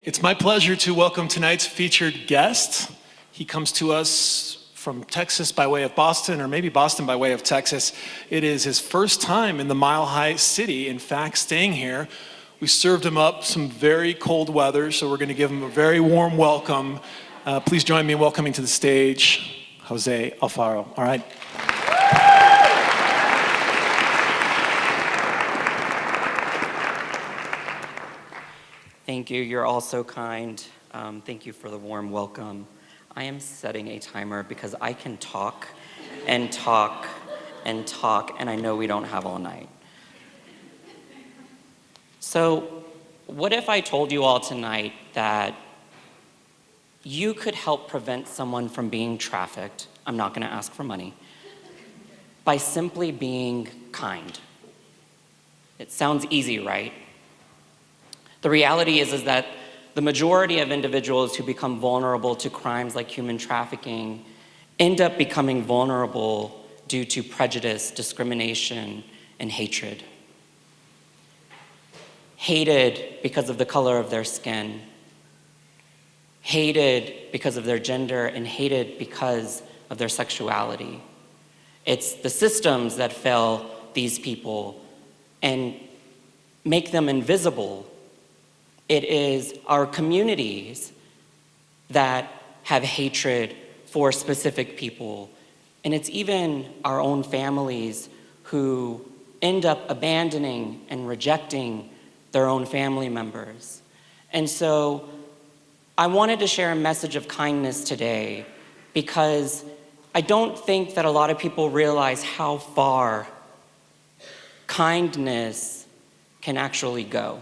It's my pleasure to welcome tonight's featured guest. He comes to us from Texas by way of Boston, or maybe Boston by way of Texas. It is his first time in the Mile High City, in fact, staying here. We served him up some very cold weather, so we're going to give him a very warm welcome. Please join me in welcoming to the stage, Jose Alfaro. All right. Thank you. You're all so kind. Thank you for the warm welcome. I am setting a timer because I can talk and talk and talk, and I know we don't have all night. So, what if I told you all tonight that you could help prevent someone from being trafficked, I'm not going to ask for money, by simply being kind? It sounds easy, right? The reality is that the majority of individuals who become vulnerable to crimes like human trafficking end up becoming vulnerable due to prejudice, discrimination, and hatred. Hated because of the color of their skin, hated because of their gender, and hated because of their sexuality. It's the systems that fail these people and make them invisible. It is our communities that have hatred for specific people. And it's even our own families who end up abandoning and rejecting their own family members. And so I wanted to share a message of kindness today because I don't think that a lot of people realize how far kindness can actually go.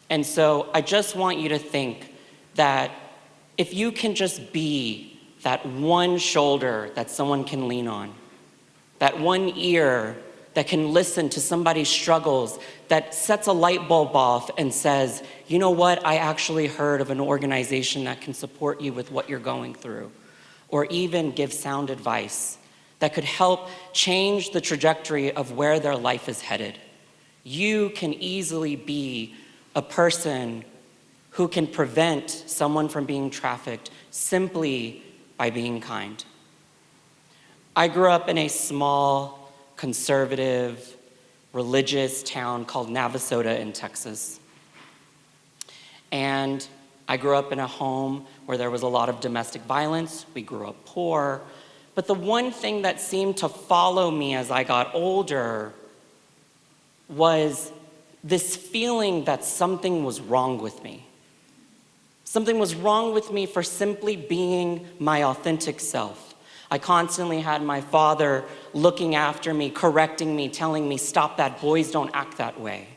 And so I just want you to think that if you can just be that one shoulder that someone can lean on, that one ear that can listen to somebody's struggles, that sets a light bulb off and says, you know what, I actually heard of an organization that can support you with what you're going through, or even give sound advice that could help change the trajectory of where their life is headed. You can easily be a person who can prevent someone from being trafficked simply by being kind. I grew up in a small, conservative, religious town called Navasota in Texas. And I grew up in a home where there was a lot of domestic violence. We grew up poor. But the one thing that seemed to follow me as I got older was this feeling that something was wrong with me. Something was wrong with me for simply being my authentic self. I constantly had my father looking after me, correcting me, telling me, stop that, boys don't act that way.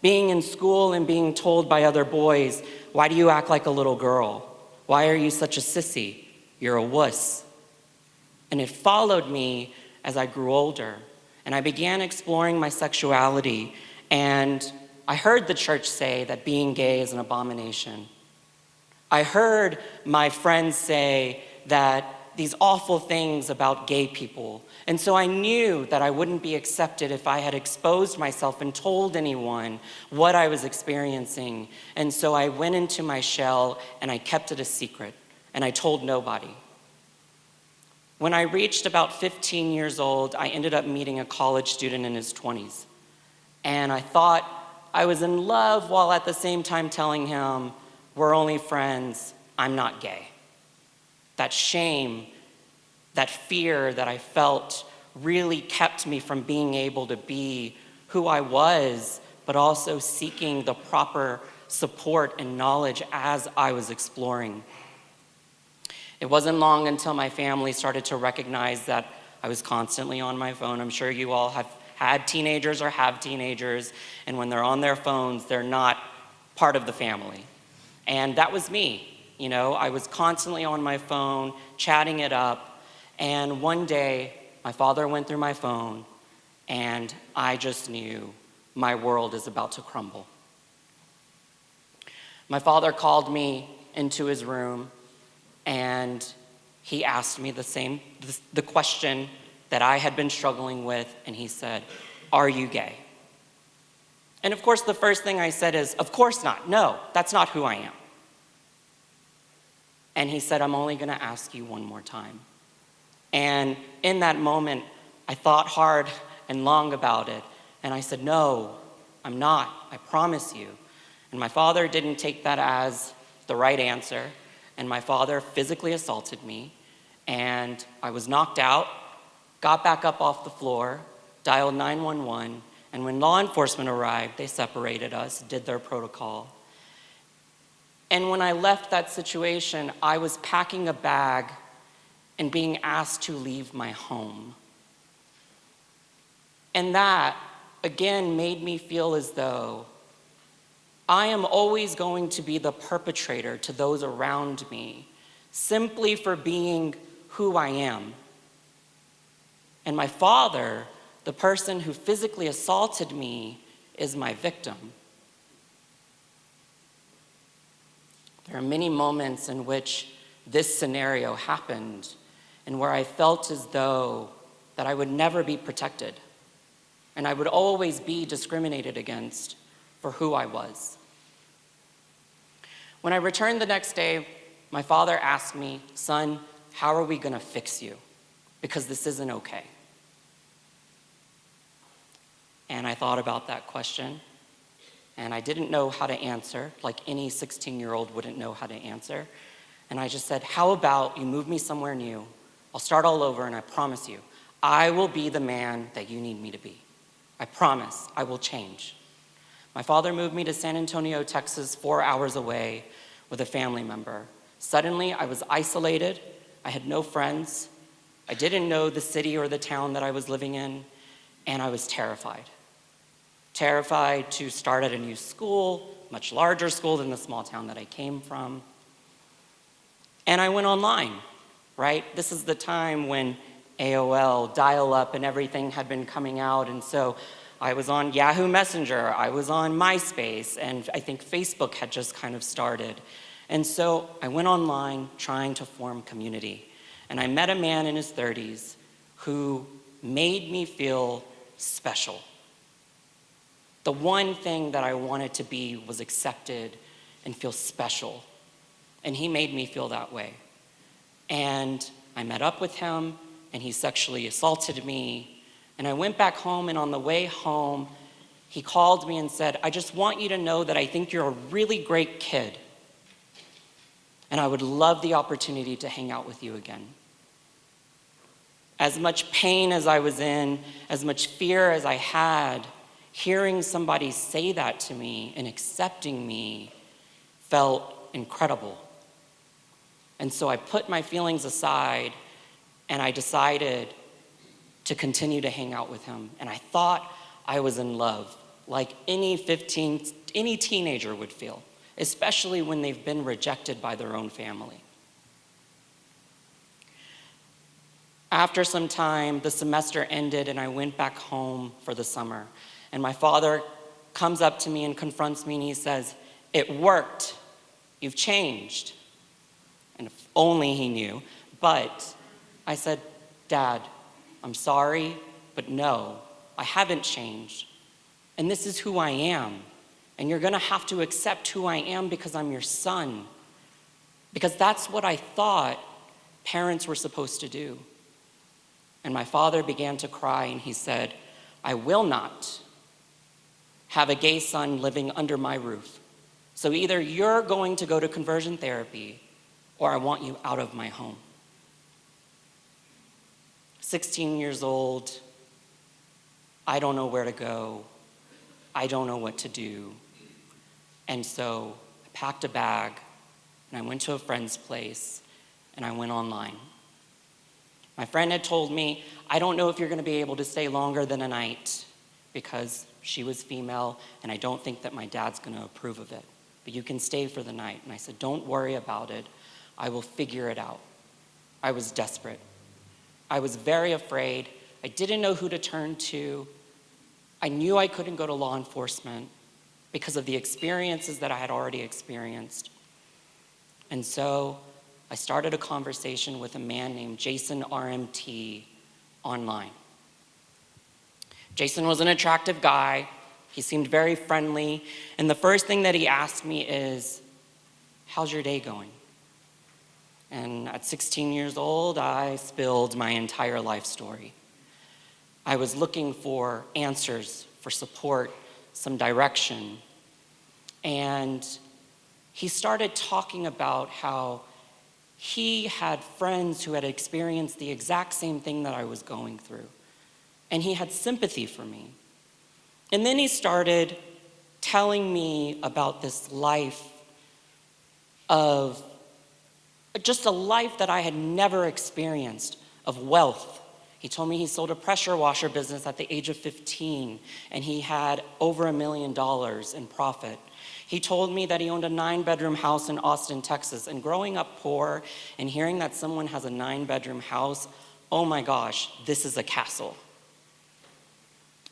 Being in school and being told by other boys, why do you act like a little girl? Why are you such a sissy? You're a wuss. And it followed me as I grew older. And I began exploring my sexuality. And I heard the church say that being gay is an abomination. I heard my friends say that these awful things about gay people. And so I knew that I wouldn't be accepted if I had exposed myself and told anyone what I was experiencing. And so I went into my shell and I kept it a secret and I told nobody. When I reached about 15 years old, I ended up meeting a college student in his 20s. And I thought I was in love while at the same time telling him, we're only friends, I'm not gay. That shame, that fear that I felt really kept me from being able to be who I was, but also seeking the proper support and knowledge as I was exploring. It wasn't long until my family started to recognize that I was constantly on my phone. I'm sure you all have had teenagers or have teenagers, and when they're on their phones, they're not part of the family. And that was me. You know, I was constantly on my phone, chatting it up, and one day, my father went through my phone, and I just knew my world is about to crumble. My father called me into his room, and he asked me the question that I had been struggling with, and he said, are you gay? And of course, the first thing I said is, of course not. No, that's not who I am. And he said, I'm only gonna ask you one more time. And in that moment, I thought hard and long about it. And I said, no, I'm not, I promise you. And my father didn't take that as the right answer. And my father physically assaulted me. And I was knocked out, got back up off the floor, dialed 911. And when law enforcement arrived, they separated us, did their protocol. And when I left that situation, I was packing a bag and being asked to leave my home. And that, again, made me feel as though I am always going to be the perpetrator to those around me, simply for being who I am. And my father, the person who physically assaulted me, is my victim. There are many moments in which this scenario happened and where I felt as though that I would never be protected and I would always be discriminated against for who I was. When I returned the next day, my father asked me, son, how are we gonna fix you? Because this isn't okay. And I thought about that question, and I didn't know how to answer, like any 16-year-old wouldn't know how to answer. And I just said, how about you move me somewhere new? I'll start all over, and I promise you, I will be the man that you need me to be. I promise, I will change. My father moved me to San Antonio, Texas, 4 hours away with a family member. Suddenly, I was isolated. I had no friends. I didn't know the city or the town that I was living in, and I was terrified. Terrified to start at a new school, much larger school than the small town that I came from. And I went online, right? This is the time when AOL, dial-up, and everything had been coming out, and so I was on Yahoo Messenger, I was on MySpace, and I think Facebook had just kind of started. And so I went online trying to form community. And I met a man in his 30s who made me feel special. The one thing that I wanted to be was accepted and feel special. And he made me feel that way. And I met up with him, and he sexually assaulted me. And I went back home, and on the way home, he called me and said, I just want you to know that I think you're a really great kid. And I would love the opportunity to hang out with you again. As much pain as I was in, as much fear as I had, hearing somebody say that to me and accepting me felt incredible. And so I put my feelings aside and I decided to continue to hang out with him. And I thought I was in love, like any teenager would feel, especially when they've been rejected by their own family. After some time, the semester ended and I went back home for the summer. And my father comes up to me and confronts me and he says, it worked, you've changed. And if only he knew. But I said, Dad, I'm sorry, but no, I haven't changed. And this is who I am. And you're gonna have to accept who I am because I'm your son. Because that's what I thought parents were supposed to do. And my father began to cry and he said, I will not have a gay son living under my roof. So either you're going to go to conversion therapy or I want you out of my home. 16 years old, I don't know where to go. I don't know what to do. And so I packed a bag and I went to a friend's place and I went online. My friend had told me, I don't know if you're gonna be able to stay longer than a night because she was female and I don't think that my dad's gonna approve of it, but you can stay for the night. And I said, don't worry about it. I will figure it out. I was desperate. I was very afraid. I didn't know who to turn to. I knew I couldn't go to law enforcement because of the experiences that I had already experienced. And so I started a conversation with a man named Jason RMT online. Jason was an attractive guy. He seemed very friendly, and the first thing that he asked me is, "How's your day going?" And at 16 years old, I spilled my entire life story. I was looking for answers, for support, some direction. And he started talking about how he had friends who had experienced the exact same thing that I was going through. And he had sympathy for me. And then he started telling me about this life of just a life that I had never experienced, of wealth. He told me he sold a pressure washer business at the age of 15, and he had over $1 million in profit. He told me that he owned a 9-bedroom house in Austin, Texas, and growing up poor and hearing that someone has a 9-bedroom house, oh my gosh, this is a castle.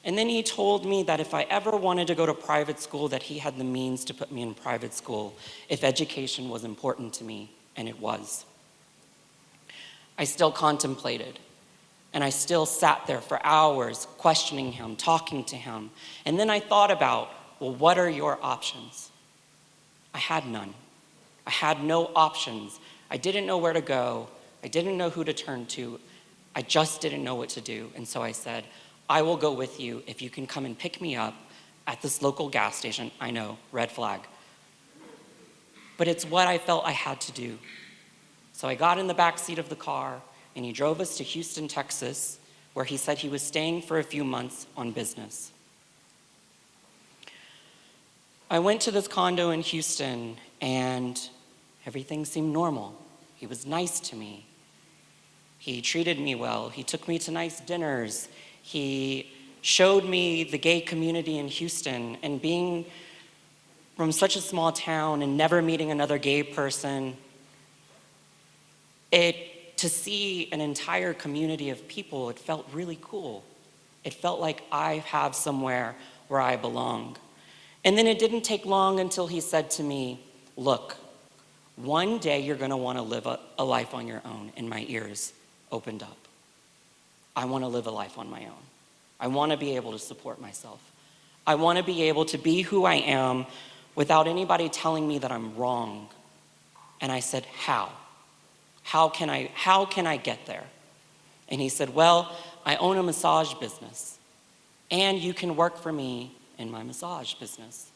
And then he told me that if I ever wanted to go to private school, that he had the means to put me in private school if education was important to me, and it was. I still contemplated, and I still sat there for hours questioning him, talking to him. And then I thought about, well, what are your options? I had none. I had no options. I didn't know where to go. I didn't know who to turn to. I just didn't know what to do. And so I said, I will go with you if you can come and pick me up at this local gas station. I know, red flag. But it's what I felt I had to do. So I got in the back seat of the car, and he drove us to Houston, Texas, where he said he was staying for a few months on business. I went to this condo in Houston, and everything seemed normal. He was nice to me. He treated me well. He took me to nice dinners. He showed me the gay community in Houston, and being from such a small town and never meeting another gay person, to see an entire community of people, it felt really cool. It felt like I have somewhere where I belong. And then it didn't take long until he said to me, look, one day you're gonna wanna live a life on your own. And my ears opened up. I wanna live a life on my own. I wanna be able to support myself. I wanna be able to be who I am without anybody telling me that I'm wrong. And I said, how? How can I get there? And he said, well, I own a massage business, and you can work for me in my massage business.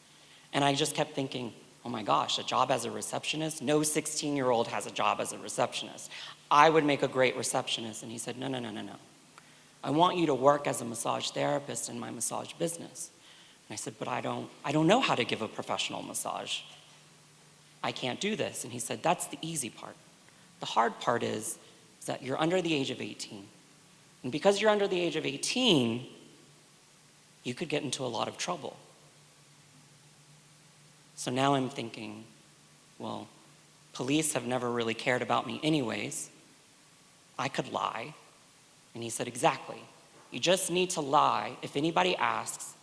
And I just kept thinking, oh my gosh, a job as a receptionist? No 16-year-old has a job as a receptionist. I would make a great receptionist. And he said, no. I want you to work as a massage therapist in my massage business. And I said, but I don't know how to give a professional massage. I can't do this. And he said, that's the easy part. The hard part is that you're under the age of 18. And because you're under the age of 18, you could get into a lot of trouble. So now I'm thinking, well, police have never really cared about me anyways. I could lie. And he said, exactly. You just need to lie if anybody asks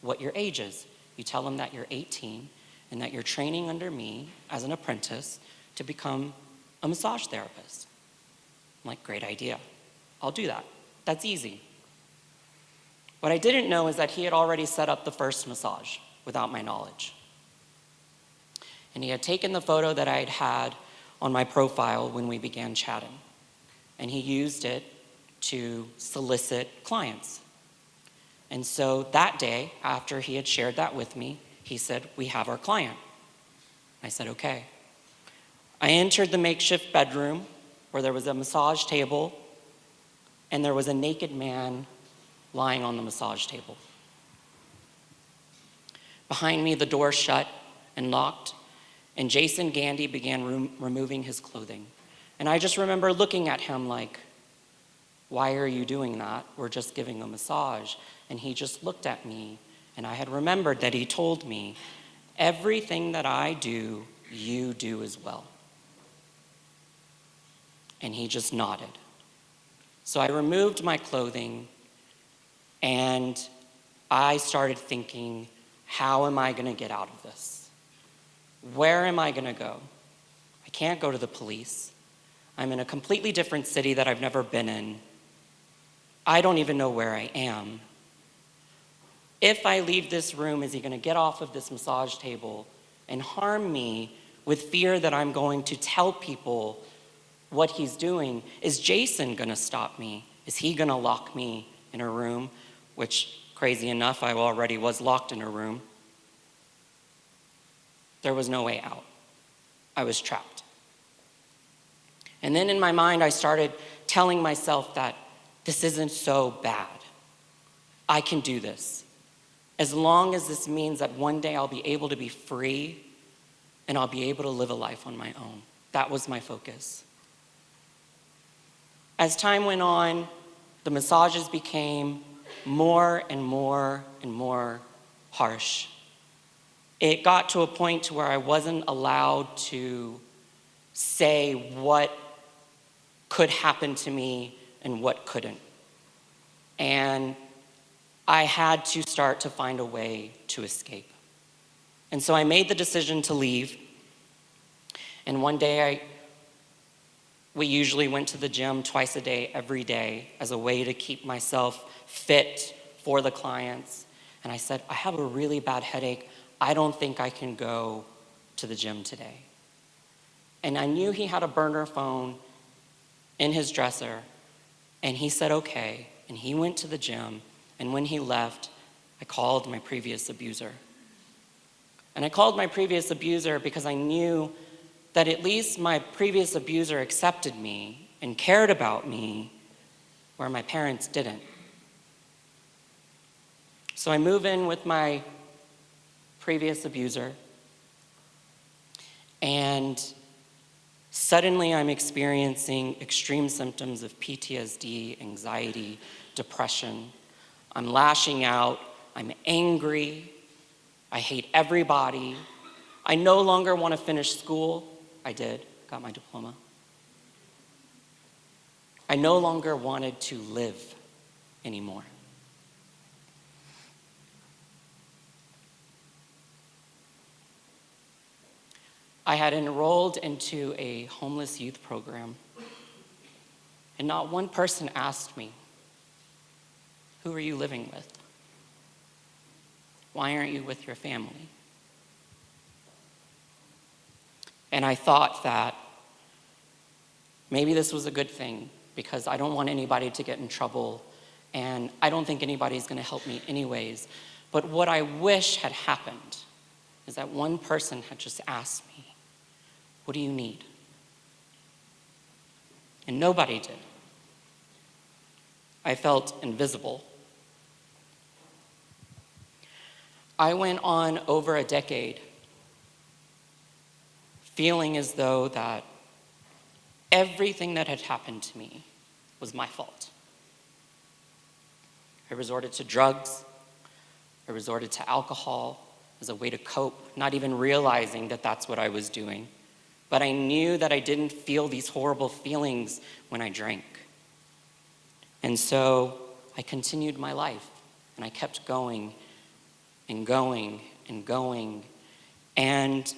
what your age is. You tell them that you're 18 and that you're training under me as an apprentice to become a massage therapist. I'm like, great idea. I'll do that. That's easy. What I didn't know is that he had already set up the first massage without my knowledge. And he had taken the photo that I had had on my profile when we began chatting, and he used it to solicit clients. And so that day, after he had shared that with me, he said, we have our client. I said, okay. I entered the makeshift bedroom where there was a massage table and there was a naked man lying on the massage table. Behind me, the door shut and locked, and Jason Gandy began removing his clothing. And I just remember looking at him like, why are you doing that? We're just giving a massage. And he just looked at me, and I had remembered that he told me, everything that I do, you do as well. And he just nodded. So I removed my clothing, and I started thinking, how am I gonna get out of this? Where am I gonna go? I can't go to the police. I'm in a completely different city that I've never been in. I don't even know where I am. If I leave this room, is he going to get off of this massage table and harm me with fear that I'm going to tell people what he's doing? Is Jason going to stop me? Is he going to lock me in a room? Which, crazy enough, I already was locked in a room. There was no way out. I was trapped. And then in my mind, I started telling myself that this isn't so bad. I can do this. As long as this means that one day I'll be able to be free and I'll be able to live a life on my own. That was my focus. As time went on, the massages became more and more and more harsh. It got to a point to where I wasn't allowed to say what could happen to me and what couldn't. And I had to start to find a way to escape. And so I made the decision to leave. And one day we usually went to the gym twice a day, every day, as a way to keep myself fit for the clients. And I said, I have a really bad headache. I don't think I can go to the gym today. And I knew he had a burner phone in his dresser. And he said, okay. And he went to the gym. And when he left, I called my previous abuser. And I called my previous abuser because I knew that at least my previous abuser accepted me and cared about me where my parents didn't. So I move in with my previous abuser, and suddenly I'm experiencing extreme symptoms of PTSD, anxiety, depression. I'm lashing out, I'm angry, I hate everybody. I no longer want to finish school. I did, got my diploma. I no longer wanted to live anymore. I had enrolled into a homeless youth program, and not one person asked me, who are you living with? Why aren't you with your family? And I thought that maybe this was a good thing because I don't want anybody to get in trouble, and I don't think anybody's going to help me anyways. But what I wish had happened is that one person had just asked me, what do you need? And nobody did. I felt invisible. I went on over a decade feeling as though that everything that had happened to me was my fault. I resorted to drugs. I resorted to alcohol as a way to cope, not even realizing that that's what I was doing. But I knew that I didn't feel these horrible feelings when I drank. And so I continued my life, and I kept going and going and going. And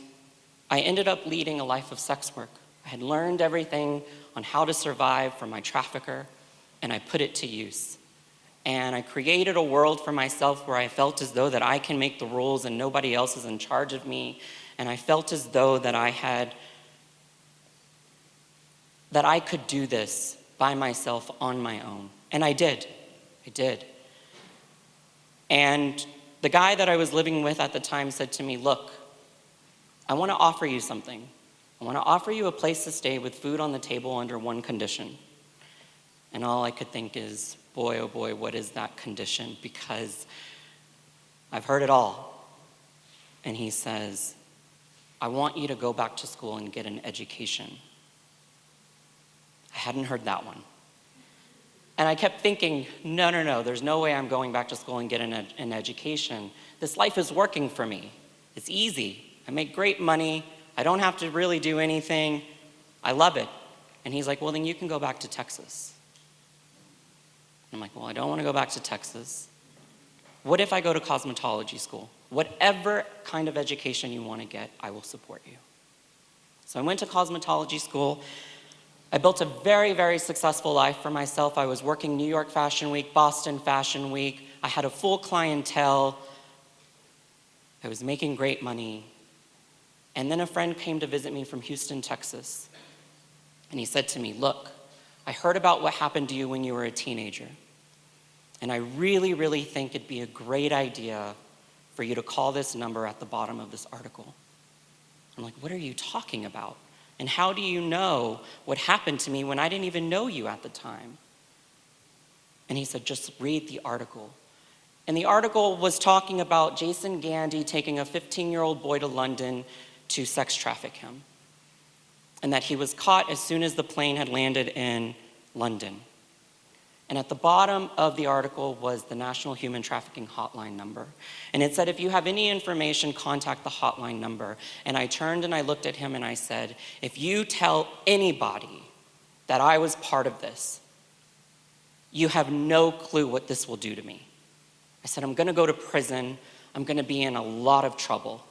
I ended up leading a life of sex work. I had learned everything on how to survive from my trafficker, and I put it to use. And I created a world for myself where I felt as though that I can make the rules and nobody else is in charge of me. And I felt as though that I could do this by myself on my own. And I did. And the guy that I was living with at the time said to me, look, I want to offer you something. I want to offer you a place to stay with food on the table under one condition. And all I could think is, boy, oh boy, what is that condition? Because I've heard it all. And he says, I want you to go back to school and get an education. I hadn't heard that one. And I kept thinking, no, there's no way I'm going back to school and getting an education. This life is working for me. It's easy. I make great money. I don't have to really do anything. I love it. And he's like, well, then you can go back to Texas. I'm like, well, I don't want to go back to Texas. What if I go to cosmetology school? Whatever kind of education you want to get, I will support you. So I went to cosmetology school. I built a very, very successful life for myself. I was working New York Fashion Week, Boston Fashion Week, I had a full clientele. I was making great money. And then a friend came to visit me from Houston, Texas. And he said to me, look, I heard about what happened to you when you were a teenager. And I really, really think it'd be a great idea for you to call this number at the bottom of this article. I'm like, what are you talking about? And how do you know what happened to me when I didn't even know you at the time? And he said, just read the article. And the article was talking about Jason Gandy taking a 15-year-old boy to London to sex traffic him. And that he was caught as soon as the plane had landed in London. And at the bottom of the article was the National Human Trafficking Hotline number. And it said, if you have any information, contact the hotline number. And I turned and I looked at him and I said, if you tell anybody that I was part of this, you have no clue what this will do to me. I said, I'm gonna go to prison. I'm gonna be in a lot of trouble.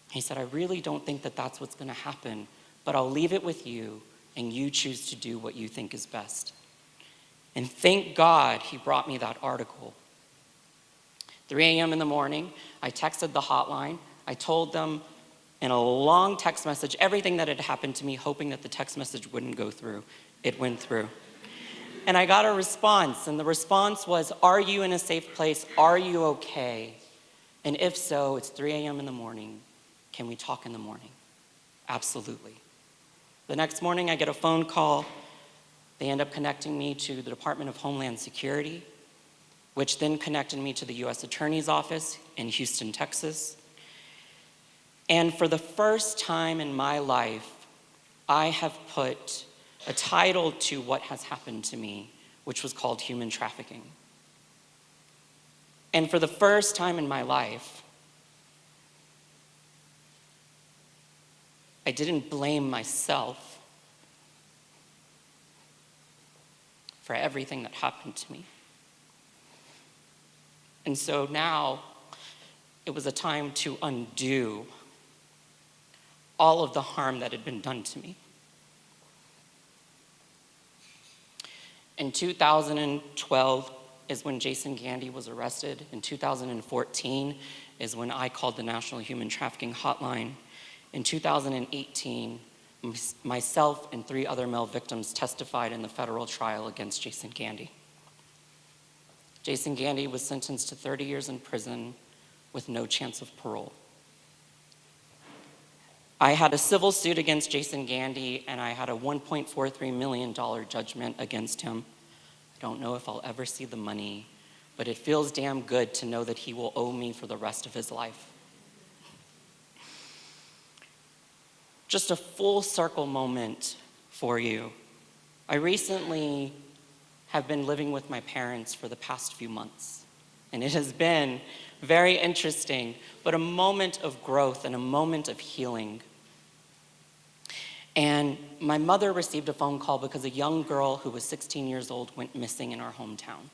He said, I really don't think that that's what's gonna happen, but I'll leave it with you and you choose to do what you think is best. And thank God he brought me that article. 3 a.m. in the morning, I texted the hotline. I told them in a long text message everything that had happened to me, hoping that the text message wouldn't go through. It went through. And I got a response, and the response was, are you in a safe place? Are you okay? And if so, it's 3 a.m. in the morning. Can we talk in the morning? Absolutely. The next morning, I get a phone call. They end up connecting me to the Department of Homeland Security, which then connected me to the U.S. Attorney's Office in Houston, Texas. And for the first time in my life, I have put a title to what has happened to me, which was called human trafficking. And for the first time in my life, I didn't blame myself for everything that happened to me. And so now it was a time to undo all of the harm that had been done to me. In 2012 is when Jason Gandy was arrested. In 2014 is when I called the National Human Trafficking Hotline. In 2018, myself and 3 other male victims testified in the federal trial against Jason Gandy. Jason Gandy was sentenced to 30 years in prison with no chance of parole. I had a civil suit against Jason Gandy, and I had a $1.43 million judgment against him. I don't know if I'll ever see the money, but it feels damn good to know that he will owe me for the rest of his life. Just a full circle moment for you. I recently have been living with my parents for the past few months, and it has been very interesting, but a moment of growth and a moment of healing. And my mother received a phone call because a young girl who was 16 years old went missing in our hometown.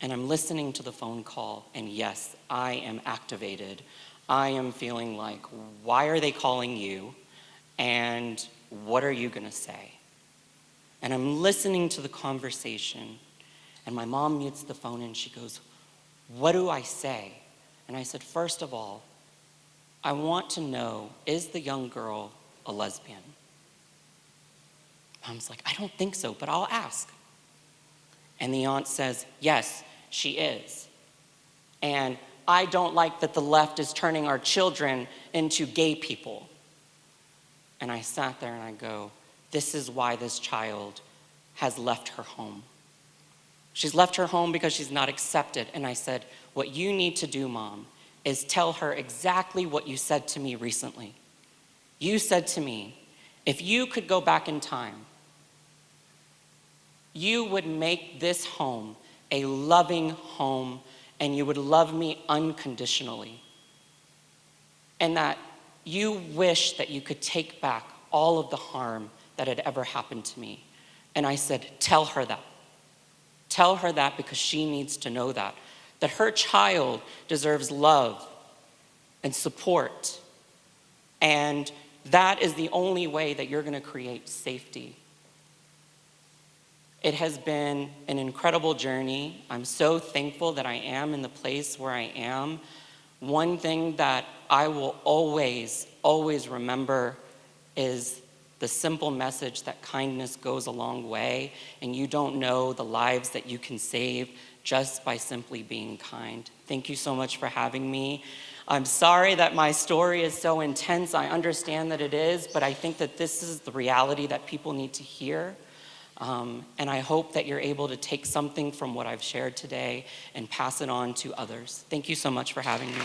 And I'm listening to the phone call, and yes, I am activated. I am feeling like, why are they calling you? And what are you gonna say? And I'm listening to the conversation, and my mom mutes the phone and she goes, what do I say? And I said, first of all, I want to know, is the young girl a lesbian? Mom's like, I don't think so, but I'll ask. And the aunt says, yes, she is. And I don't like that the left is turning our children into gay people. And I sat there and I go, this is why this child has left her home. She's left her home because she's not accepted. And I said, what you need to do, Mom, is tell her exactly what you said to me recently. You said to me, if you could go back in time, you would make this home a loving home, and you would love me unconditionally. And that you wish that you could take back all of the harm that had ever happened to me. And I said, tell her that. Tell her that, because she needs to know that her child deserves love and support. And that is the only way that you're gonna create safety. It has been an incredible journey. I'm so thankful that I am in the place where I am. One thing that I will always, always remember is the simple message that kindness goes a long way, and you don't know the lives that you can save just by simply being kind. Thank you so much for having me. I'm sorry that my story is so intense. I understand that it is, but I think that this is the reality that people need to hear. And I hope that you're able to take something from what I've shared today and pass it on to others. Thank you so much for having me.